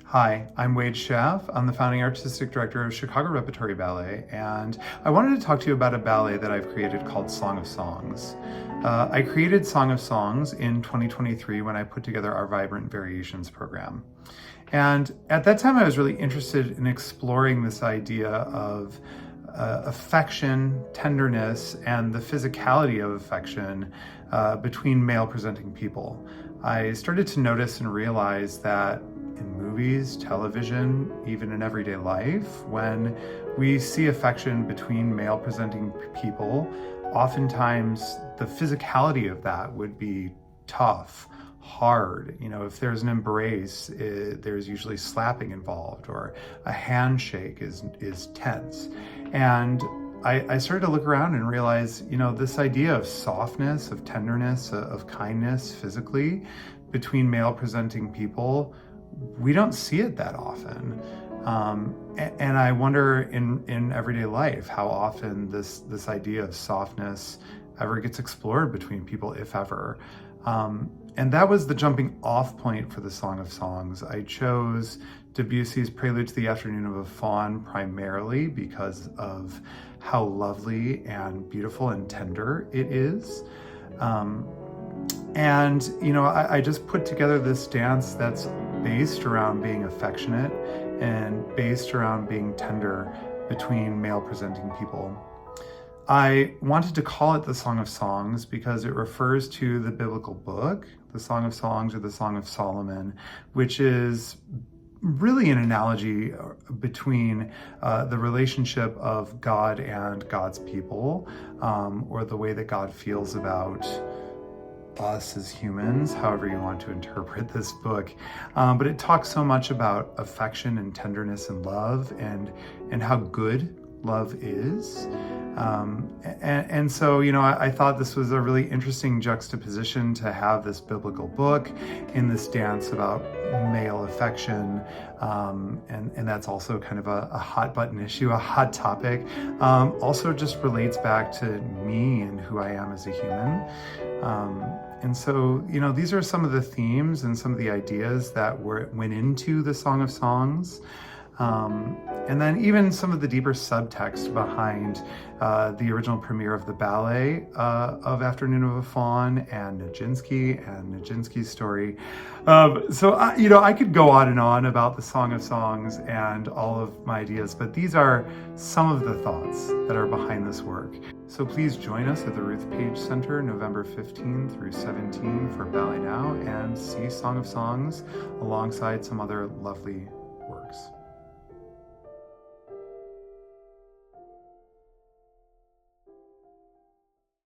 Hi, I'm Wade Schaaf. I'm the founding artistic director of Chicago Repertory Ballet, and I wanted to talk to you about a ballet that I've created called Song of Songs. I created Song of Songs in 2023 when I put together our Vibrant Variations program. And at that time, I was really interested in exploring this idea of affection, tenderness, and the physicality of affection between male presenting people. I started to notice and realize that in movies, television, even in everyday life, when we see affection between male presenting people, oftentimes the physicality of that would be tough, hard. You know, if there's an embrace, there's usually slapping involved, or a handshake is tense. And I started to look around and realize, you know, this idea of softness, of tenderness, of kindness physically between male presenting people, we don't see it that often. And I wonder in everyday life how often this idea of softness ever gets explored between people, if ever. And that was the jumping off point for the Song of Songs. I chose Debussy's Prelude to the Afternoon of a Faun primarily because of how lovely and beautiful and tender it is. And, you know, I just put together this dance that's based around being affectionate and based around being tender between male presenting people. I wanted to call it the Song of Songs because it refers to the biblical book, the Song of Songs or the Song of Solomon, which is really an analogy between the relationship of God and God's people, or the way that God feels about us as humans, however you want to interpret this book. But it talks so much about affection and tenderness and love and how good love is. And so, you know, I thought this was a really interesting juxtaposition to have this biblical book in this dance about male affection. And that's also kind of a hot button issue, a hot topic. Also just relates back to me and who I am as a human. And so, you know, these are some of the themes and some of the ideas that went into the Song of Songs. And then even some of the deeper subtext behind the original premiere of the ballet of Afternoon of a Faun and Nijinsky's story. So, you know, I could go on and on about the Song of Songs and all of my ideas, but these are some of the thoughts that are behind this work. So please join us at the Ruth Page Center November 15 through 17 for BalletNOW and see Song of Songs alongside some other lovely